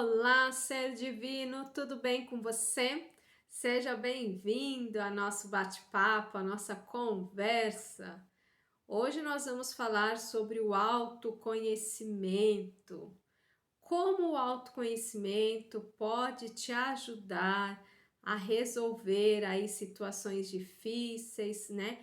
Olá, ser divino, tudo bem com você? Seja bem-vindo ao nosso bate-papo, à nossa conversa. Hoje nós vamos falar sobre o autoconhecimento. Como o autoconhecimento pode te ajudar a resolver aí situações difíceis, né?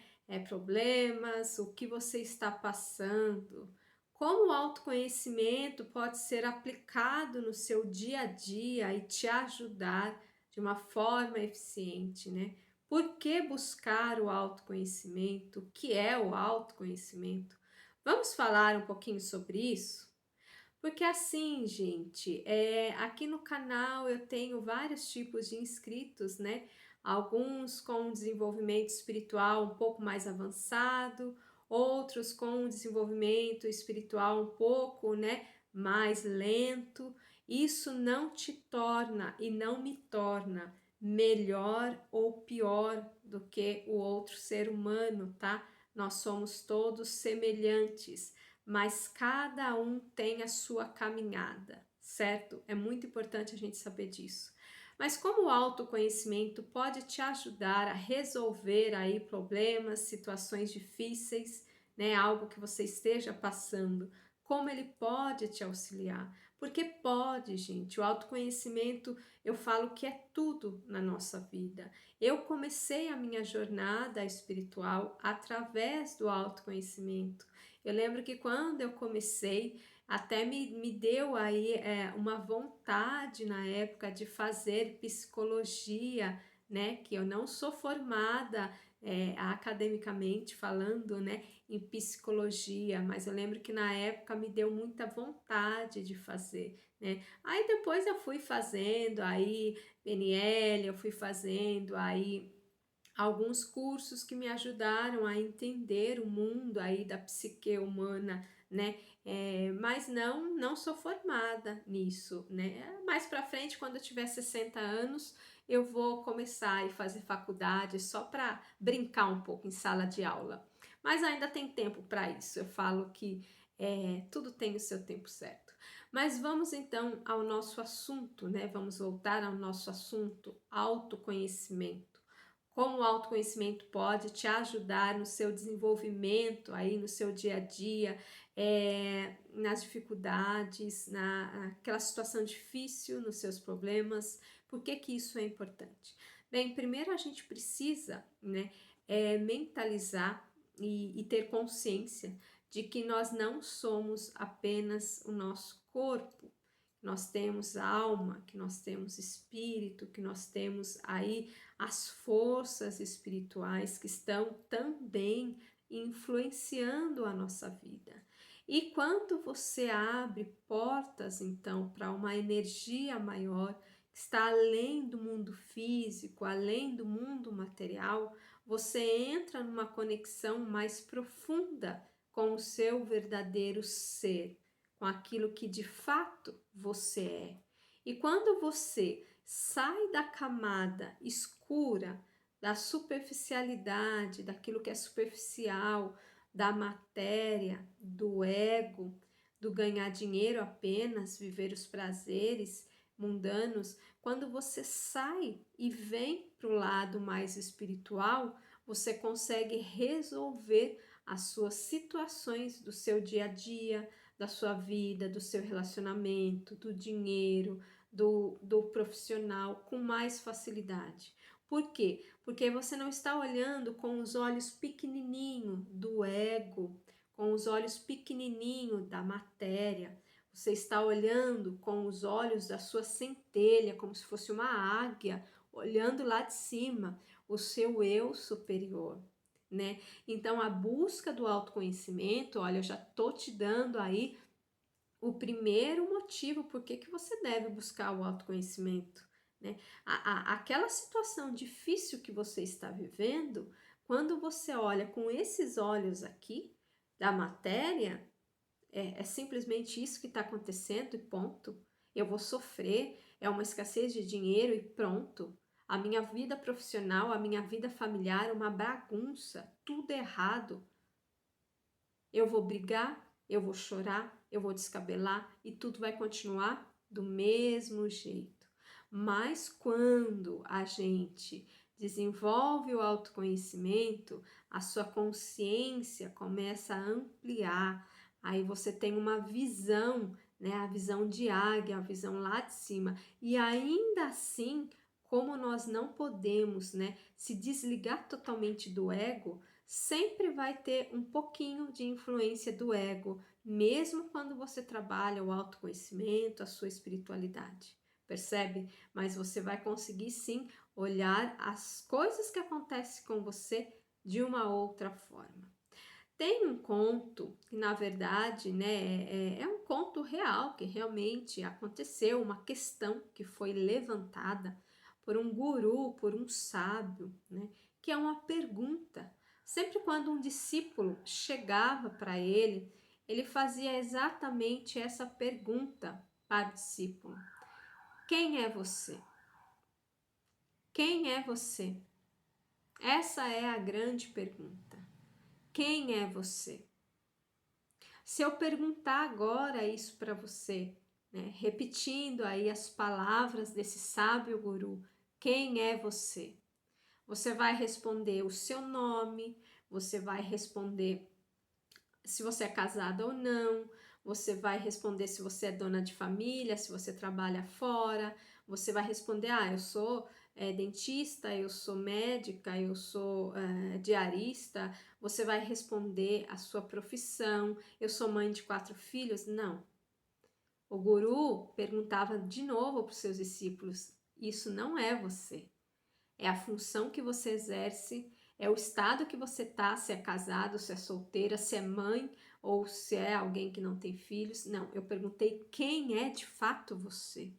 Problemas, o que você está passando. Como o autoconhecimento pode ser aplicado no seu dia a dia e te ajudar de uma forma eficiente, né? Por que buscar o autoconhecimento? O que é o autoconhecimento? Vamos falar um pouquinho sobre isso? Porque assim, gente, aqui no canal eu tenho vários tipos de inscritos, né? Alguns com desenvolvimento espiritual um pouco mais avançado, outros com desenvolvimento espiritual um pouco, né, mais lento. Isso não te torna e não me torna melhor ou pior do que o outro ser humano, tá? Nós somos todos semelhantes, mas cada um tem a sua caminhada, certo? É muito importante a gente saber disso. Mas como o autoconhecimento pode te ajudar a resolver aí problemas, situações difíceis, né? Algo que você esteja passando, como ele pode te auxiliar? Porque pode, gente. O autoconhecimento, eu falo que é tudo na nossa vida. Eu comecei a minha jornada espiritual através do autoconhecimento. Eu lembro que quando eu comecei, até me deu aí uma vontade na época de fazer psicologia, né? Que eu não sou formada academicamente falando, né? Em psicologia, mas eu lembro que na época me deu muita vontade de fazer, né? Aí depois eu fui fazendo aí PNL, eu fui fazendo aí alguns cursos que me ajudaram a entender o mundo aí da psique humana, né? Mas não sou formada nisso, né? Mais para frente, quando eu tiver 60 anos, eu vou começar a fazer faculdade só para brincar um pouco em sala de aula. Mas ainda tem tempo para isso. Eu falo que tudo tem o seu tempo certo. Mas vamos então ao nosso assunto, né? Vamos voltar ao nosso assunto, autoconhecimento. Como o autoconhecimento pode te ajudar no seu desenvolvimento, aí no seu dia a dia, nas dificuldades, naquela situação difícil, nos seus problemas. Por que que isso é importante? Bem, primeiro a gente precisa, né, mentalizar e ter consciência de que nós não somos apenas o nosso corpo, nós temos alma, que nós temos espírito, que nós temos aí as forças espirituais que estão também influenciando a nossa vida. E quando você abre portas, então, para uma energia maior, que está além do mundo físico, além do mundo material, você entra numa conexão mais profunda com o seu verdadeiro ser, com aquilo que de fato você é. E quando você sai da camada escura, da superficialidade, daquilo que é superficial, da matéria, do ego, do ganhar dinheiro apenas, viver os prazeres mundanos, quando você sai e vem para o lado mais espiritual, você consegue resolver as suas situações do seu dia a dia, da sua vida, do seu relacionamento, do dinheiro, do profissional com mais facilidade. Por quê? Porque você não está olhando com os olhos pequenininho do ego, com os olhos pequenininho da matéria. Você está olhando com os olhos da sua centelha, como se fosse uma águia, olhando lá de cima, o seu eu superior, né? Então, a busca do autoconhecimento, olha, eu já tô te dando aí o primeiro motivo por que você deve buscar o autoconhecimento, né? Aquela situação difícil que você está vivendo, quando você olha com esses olhos aqui da matéria, é simplesmente isso que está acontecendo e ponto. Eu vou sofrer, é uma escassez de dinheiro e pronto. A minha vida profissional, a minha vida familiar, uma bagunça, tudo errado. Eu vou brigar, eu vou chorar, eu vou descabelar e tudo vai continuar do mesmo jeito. Mas quando a gente desenvolve o autoconhecimento, a sua consciência começa a ampliar, aí você tem uma visão, né, a visão de águia, a visão lá de cima, e ainda assim, como nós não podemos, né, se desligar totalmente do ego, sempre vai ter um pouquinho de influência do ego, mesmo quando você trabalha o autoconhecimento, a sua espiritualidade. Percebe? Mas você vai conseguir sim olhar as coisas que acontecem com você de uma outra forma. Tem um conto que, na verdade, né, é um conto real, que realmente aconteceu, uma questão que foi levantada por um guru, por um sábio, né, que é uma pergunta. Sempre quando um discípulo chegava para ele, ele fazia exatamente essa pergunta para o discípulo: quem é você? Quem é você? Essa é a grande pergunta. Quem é você? Se eu perguntar agora isso para você, né, repetindo aí as palavras desse sábio guru, quem é você? Você vai responder o seu nome, você vai responder se você é casada ou não, você vai responder se você é dona de família, se você trabalha fora, você vai responder, eu sou dentista, eu sou médica, eu sou diarista, você vai responder a sua profissão, eu sou mãe de 4 filhos, não. O guru perguntava de novo para os seus discípulos, isso não é você. É a função que você exerce, é o estado que você tá, se é casado, se é solteira, se é mãe ou se é alguém que não tem filhos. Não, eu perguntei quem é de fato você.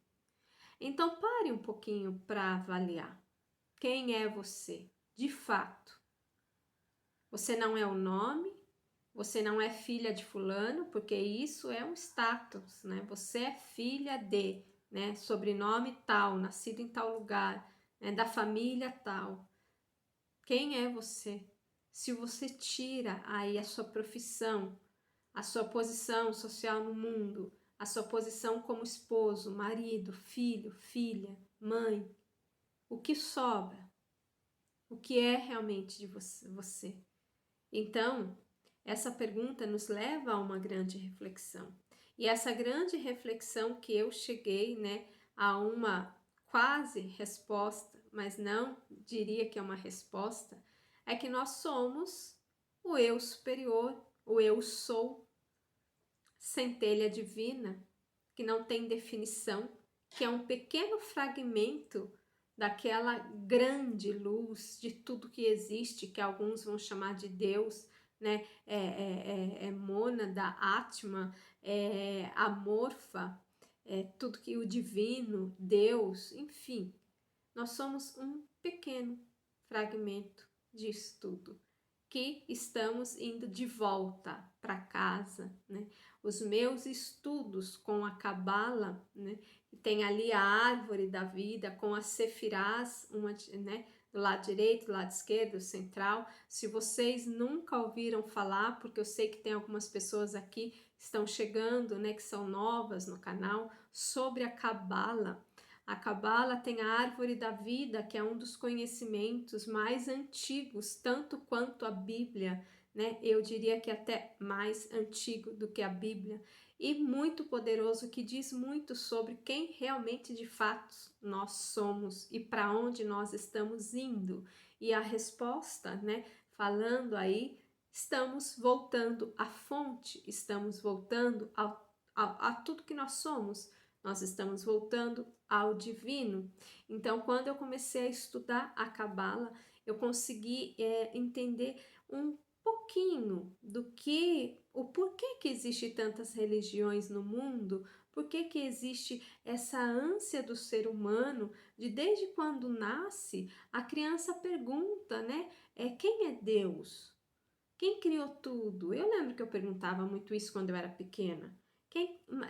Então pare um pouquinho para avaliar. Quem é você, de fato? Você não é o nome, você não é filha de fulano, porque isso é um status, né? Você é filha de, né? Sobrenome tal, nascido em tal lugar, né? Da família tal. Quem é você? Se você tira aí a sua profissão, a sua posição social no mundo, a sua posição como esposo, marido, filho, filha, mãe, o que sobra? O que é realmente de você? Então, essa pergunta nos leva a uma grande reflexão. E essa grande reflexão que eu cheguei, né, a uma quase resposta, mas não diria que é uma resposta, é que nós somos o eu superior, o eu sou, centelha divina, que não tem definição, que é um pequeno fragmento daquela grande luz de tudo que existe, que alguns vão chamar de Deus, né? É mônada, Atma, amorfa, tudo que o divino, Deus, enfim, nós somos um pequeno fragmento disso tudo, que estamos indo de volta para casa, né? Os meus estudos com a Cabala, né? Tem ali a árvore da vida com as sefirás, uma, né? Do lado direito, do lado esquerdo, central. Se vocês nunca ouviram falar, porque eu sei que tem algumas pessoas aqui que estão chegando, né? Que são novas no canal, sobre a Cabala. A Cabala tem a árvore da vida, que é um dos conhecimentos mais antigos, tanto quanto a Bíblia, né? Eu diria que até mais antigo do que a Bíblia, e muito poderoso, que diz muito sobre quem realmente de fato nós somos e para onde nós estamos indo. E a resposta, né? Falando aí, estamos voltando à fonte, estamos voltando a tudo que nós somos. Nós estamos voltando ao divino. Então, quando eu comecei a estudar a Cabala, eu consegui entender um pouquinho do que, o porquê que existe tantas religiões no mundo, por que que existe essa ânsia do ser humano de desde quando nasce, a criança pergunta, né? Quem é Deus? Quem criou tudo? Eu lembro que eu perguntava muito isso quando eu era pequena.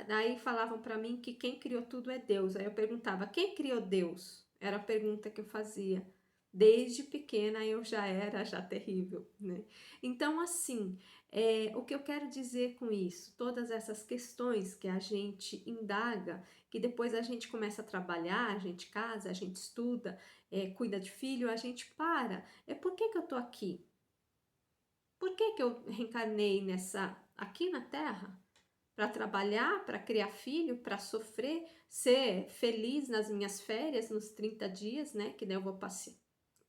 Daí falavam para mim que quem criou tudo é Deus. Aí eu perguntava, quem criou Deus? Era a pergunta que eu fazia. Desde pequena eu já terrível, né. Então assim, o que eu quero dizer com isso? Todas essas questões que a gente indaga, que depois a gente começa a trabalhar, a gente casa, a gente estuda, cuida de filho, a gente para. Por que que eu tô aqui? Por que que eu reencarnei aqui na Terra? Para trabalhar, para criar filho, para sofrer, ser feliz nas minhas férias, nos 30 dias, né? Que daí eu vou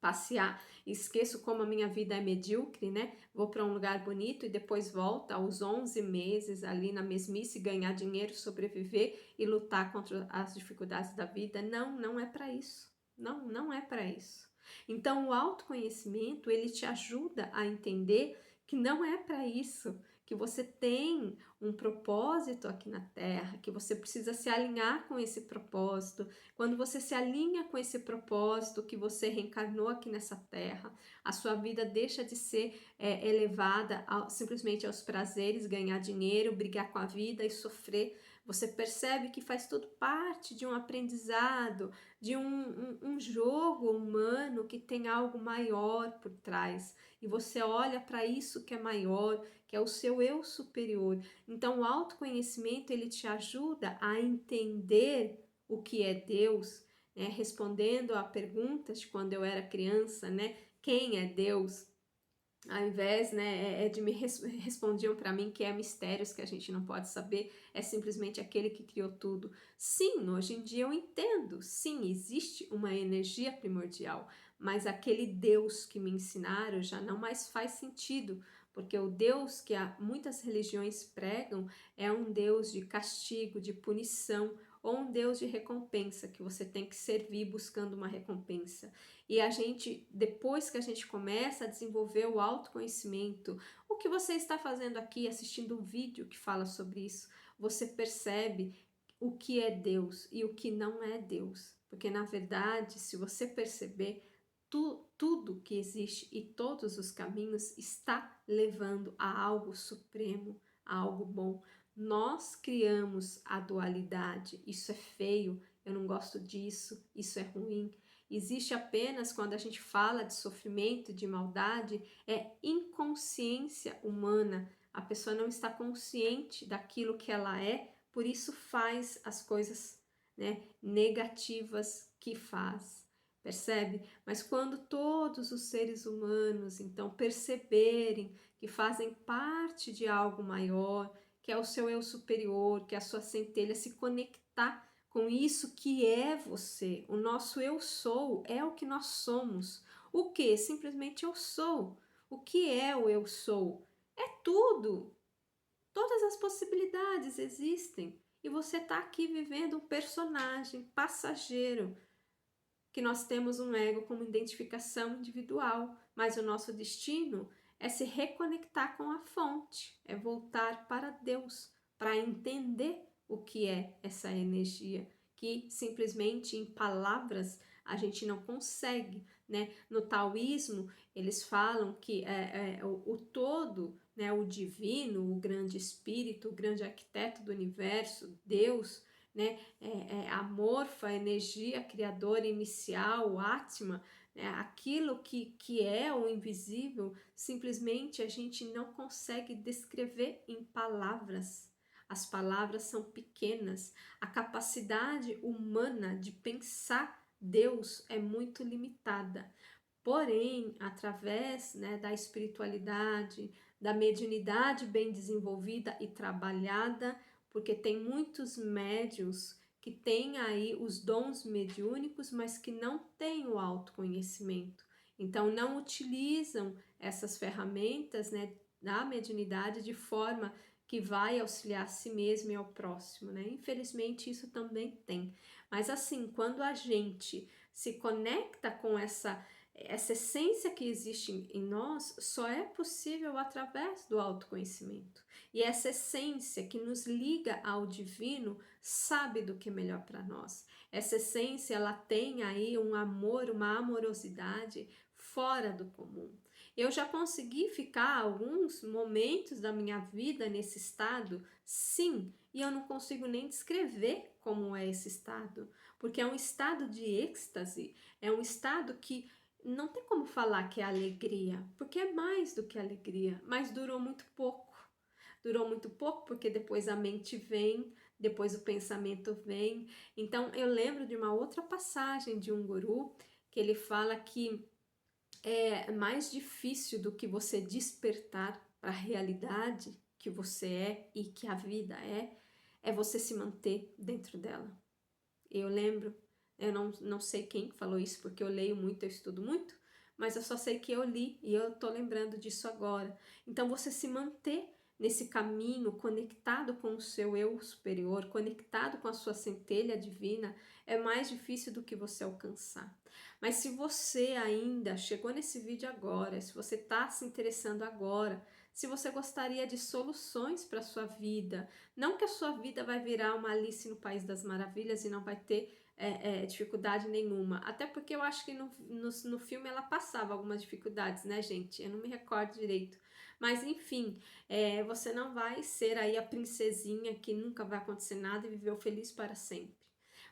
passear, esqueço como a minha vida é medíocre, né? Vou para um lugar bonito e depois volto aos 11 meses ali na mesmice, ganhar dinheiro, sobreviver e lutar contra as dificuldades da vida. Não, não é para isso. Não, não é para isso. Então, o autoconhecimento, ele te ajuda a entender que não é para isso, que você tem um propósito aqui na Terra, que você precisa se alinhar com esse propósito. Quando você se alinha com esse propósito que você reencarnou aqui nessa Terra, a sua vida deixa de ser elevada simplesmente aos prazeres, ganhar dinheiro, brigar com a vida e sofrer. Você percebe que faz tudo parte de um aprendizado, de um jogo humano que tem algo maior por trás. E você olha para isso que é maior, que é o seu eu superior. Então, o autoconhecimento, ele te ajuda a entender o que é Deus, né? Respondendo a perguntas de quando eu era criança, né? Quem é Deus? Ao invés, né, de respondiam para mim que é mistérios que a gente não pode saber, é simplesmente aquele que criou tudo. Sim, hoje em dia eu entendo, sim, existe uma energia primordial, mas aquele Deus que me ensinaram já não mais faz sentido, porque o Deus que muitas religiões pregam é um Deus de castigo, de punição, ou um Deus de recompensa, que você tem que servir buscando uma recompensa. E a gente, depois que a gente começa a desenvolver o autoconhecimento, o que você está fazendo aqui, assistindo um vídeo que fala sobre isso, você percebe o que é Deus e o que não é Deus. Porque, na verdade, se você perceber, tudo que existe e todos os caminhos está levando a algo supremo, a algo bom. Nós criamos a dualidade, isso é feio, eu não gosto disso, isso é ruim. Existe apenas quando a gente fala de sofrimento, de maldade, é inconsciência humana. A pessoa não está consciente daquilo que ela é, por isso faz as coisas, né, negativas que faz. Percebe? Mas quando todos os seres humanos então perceberem que fazem parte de algo maior, que é o seu eu superior, que é a sua centelha, se conectar com isso que é você. O nosso eu sou é o que nós somos. O que? Simplesmente eu sou. O que é o eu sou? É tudo. Todas as possibilidades existem. E você está aqui vivendo um personagem passageiro, que nós temos um ego como identificação individual, mas o nosso destino é se reconectar com a fonte, é voltar para Deus, para entender o que é essa energia, que simplesmente em palavras a gente não consegue, né? No taoísmo, eles falam que o todo, né, o divino, o grande espírito, o grande arquiteto do universo, Deus, né, a morfa, a energia criadora inicial, o Atma, né, aquilo que é o invisível, simplesmente a gente não consegue descrever em palavras. As palavras são pequenas, a capacidade humana de pensar Deus é muito limitada. Porém, através, né, da espiritualidade, da mediunidade bem desenvolvida e trabalhada, porque tem muitos médiuns que têm aí os dons mediúnicos, mas que não têm o autoconhecimento. Então, não utilizam essas ferramentas, né, da mediunidade de forma que vai auxiliar a si mesmo e ao próximo, né? Infelizmente, isso também tem. Mas assim, quando a gente se conecta com essa essência que existe em nós, só é possível através do autoconhecimento. E essa essência que nos liga ao divino sabe do que é melhor para nós. Essa essência, ela tem aí um amor, uma amorosidade fora do comum. Eu já consegui ficar alguns momentos da minha vida nesse estado, sim, e eu não consigo nem descrever como é esse estado, porque é um estado de êxtase, é um estado que não tem como falar que é alegria, porque é mais do que alegria, mas durou muito pouco. Durou muito pouco porque depois a mente vem, depois o pensamento vem. Então eu lembro de uma outra passagem de um guru que ele fala que é mais difícil do que você despertar para a realidade que você é e que a vida é você se manter dentro dela. Eu lembro, eu não sei quem falou isso, porque eu leio muito, eu estudo muito, mas eu só sei que eu li e eu tô lembrando disso agora. Então, você se manter nesse caminho, conectado com o seu eu superior, conectado com a sua centelha divina, é mais difícil do que você alcançar. Mas se você ainda chegou nesse vídeo agora, se você está se interessando agora, se você gostaria de soluções para a sua vida, não que a sua vida vai virar uma Alice no País das Maravilhas e não vai ter dificuldade nenhuma. Até porque eu acho que no filme ela passava algumas dificuldades, né, gente? Eu não me recordo direito. Mas, enfim, você não vai ser aí a princesinha que nunca vai acontecer nada e viveu feliz para sempre.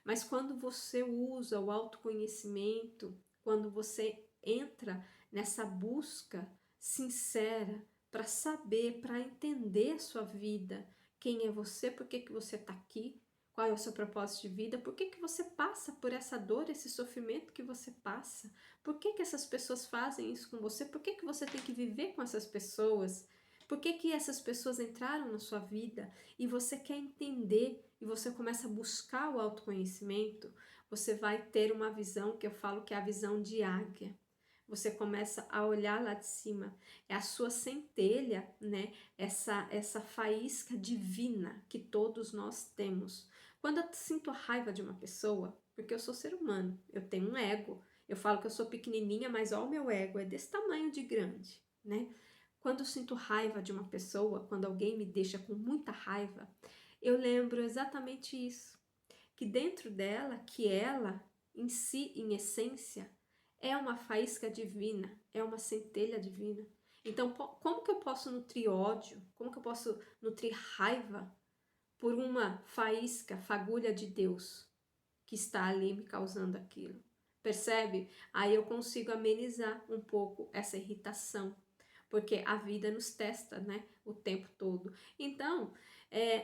Mas quando você usa o autoconhecimento, quando você entra nessa busca sincera para saber, para entender a sua vida, quem é você, por que você está aqui, qual é o seu propósito de vida, por que você passa por essa dor, esse sofrimento que você passa, por que essas pessoas fazem isso com você, por que você tem que viver com essas pessoas, por que essas pessoas entraram na sua vida e você quer entender e você começa a buscar o autoconhecimento, você vai ter uma visão que eu falo que é a visão de águia. Você começa a olhar lá de cima, é a sua centelha, né? Essa faísca divina que todos nós temos. Quando eu sinto a raiva de uma pessoa, porque eu sou ser humano, eu tenho um ego, eu falo que eu sou pequenininha, mas ó, o meu ego é desse tamanho de grande, né? Quando eu sinto raiva de uma pessoa, quando alguém me deixa com muita raiva, eu lembro exatamente isso, que dentro dela, que ela, em si, em essência, é uma faísca divina, é uma centelha divina. Então, como que eu posso nutrir ódio? Como que eu posso nutrir raiva por uma faísca, fagulha de Deus que está ali me causando aquilo? Percebe? Aí eu consigo amenizar um pouco essa irritação, porque a vida nos testa, né, o tempo todo. Então,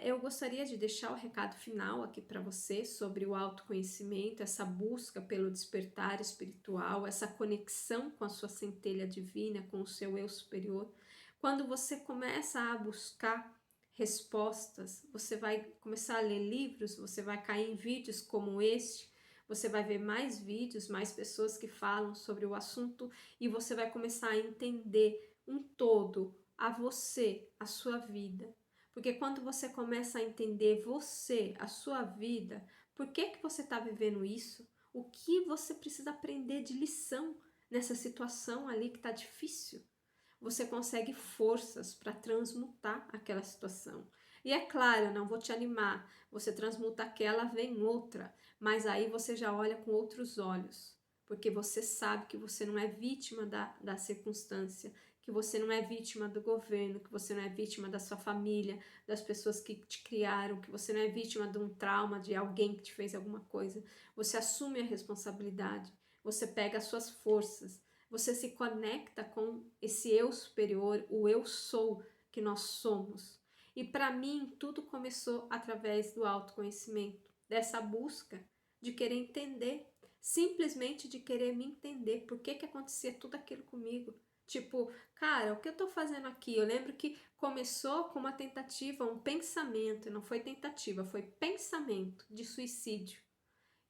eu gostaria de deixar o recado final aqui para você sobre o autoconhecimento, essa busca pelo despertar espiritual, essa conexão com a sua centelha divina, com o seu eu superior. Quando você começa a buscar respostas, você vai começar a ler livros, você vai cair em vídeos como este, você vai ver mais vídeos, mais pessoas que falam sobre o assunto e você vai começar a entender um todo, a você, a sua vida. Porque quando você começa a entender você, a sua vida, por que você está vivendo isso, o que você precisa aprender de lição nessa situação ali que está difícil, você consegue forças para transmutar aquela situação. E é claro, eu não vou te animar, você transmuta aquela, vem outra, mas aí você já olha com outros olhos, porque você sabe que você não é vítima da circunstância, que você não é vítima do governo, que você não é vítima da sua família, das pessoas que te criaram, que você não é vítima de um trauma, de alguém que te fez alguma coisa. Você assume a responsabilidade, você pega as suas forças, você se conecta com esse eu superior, o eu sou que nós somos. E para mim, tudo começou através do autoconhecimento, dessa busca de querer entender, simplesmente de querer me entender, por que acontecia tudo aquilo comigo. Tipo, cara, o que eu tô fazendo aqui? Eu lembro que começou com uma tentativa, um pensamento, não foi tentativa, foi pensamento de suicídio.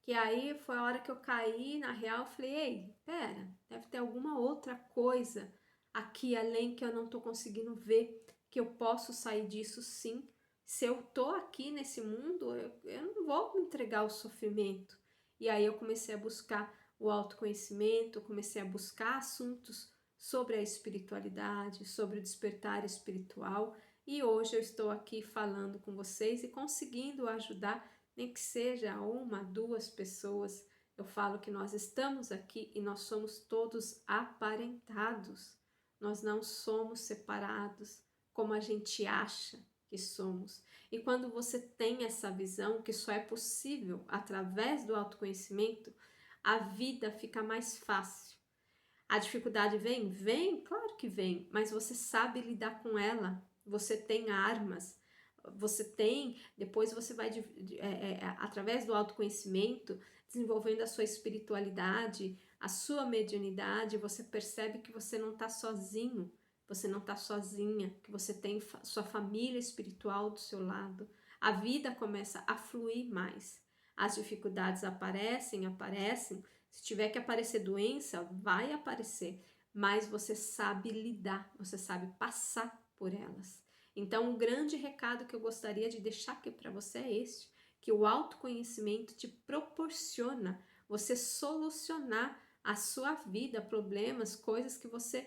Que aí foi a hora que eu caí, na real, eu falei, ei, pera, deve ter alguma outra coisa aqui além que eu não tô conseguindo ver, que eu posso sair disso sim. Se eu tô aqui nesse mundo, eu não vou me entregar ao sofrimento. E aí eu comecei a buscar o autoconhecimento, comecei a buscar assuntos sobre a espiritualidade, sobre o despertar espiritual, e hoje eu estou aqui falando com vocês e conseguindo ajudar, nem que seja uma, duas pessoas. Eu falo que nós estamos aqui e nós somos todos aparentados, nós não somos separados como a gente acha que somos. E quando você tem essa visão que só é possível através do autoconhecimento, a vida fica mais fácil. A dificuldade vem? Vem, claro que vem, mas você sabe lidar com ela, você tem armas, você tem, depois você vai, através do autoconhecimento, desenvolvendo a sua espiritualidade, a sua mediunidade, você percebe que você não está sozinho, você não está sozinha, que você tem sua família espiritual do seu lado. A vida começa a fluir mais. As dificuldades aparecem. Se tiver que aparecer doença, vai aparecer, mas você sabe lidar, você sabe passar por elas. Então, o grande recado que eu gostaria de deixar aqui para você é este, que o autoconhecimento te proporciona você solucionar a sua vida, problemas, coisas que você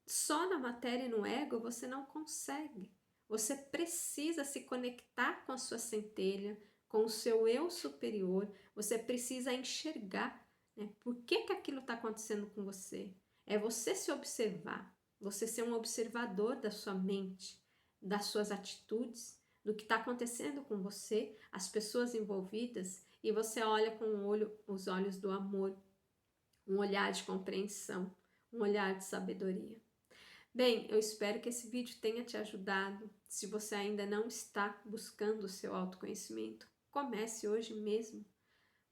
só na matéria e no ego você não consegue. Você precisa se conectar com a sua centelha, com o seu eu superior, você precisa enxergar, né, por que aquilo está acontecendo com você. É você se observar, você ser um observador da sua mente, das suas atitudes, do que está acontecendo com você, as pessoas envolvidas, e você olha com os olhos do amor, um olhar de compreensão, um olhar de sabedoria. Bem, eu espero que esse vídeo tenha te ajudado. Se você ainda não está buscando o seu autoconhecimento, comece hoje mesmo.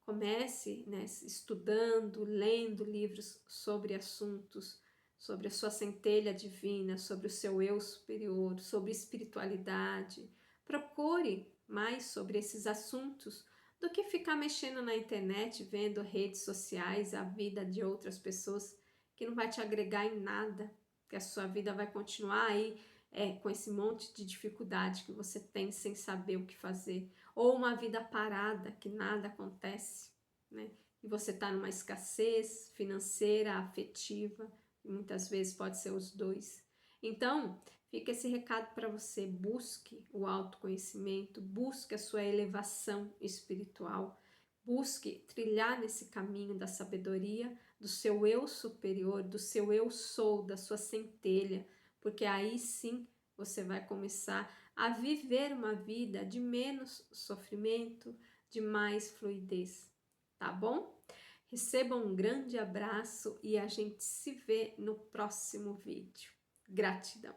Comece, né, estudando, lendo livros sobre assuntos, sobre a sua centelha divina, sobre o seu eu superior, sobre espiritualidade. Procure mais sobre esses assuntos do que ficar mexendo na internet, vendo redes sociais, a vida de outras pessoas que não vai te agregar em nada, que a sua vida vai continuar aí com esse monte de dificuldade que você tem sem saber o que fazer, ou uma vida parada, que nada acontece, né? E você está numa escassez financeira, afetiva, e muitas vezes pode ser os dois. Então, fica esse recado para você, busque o autoconhecimento, busque a sua elevação espiritual, busque trilhar nesse caminho da sabedoria, do seu eu superior, do seu eu sou, da sua centelha, porque aí sim você vai começar a viver uma vida de menos sofrimento, de mais fluidez, tá bom? Receba um grande abraço e a gente se vê no próximo vídeo. Gratidão!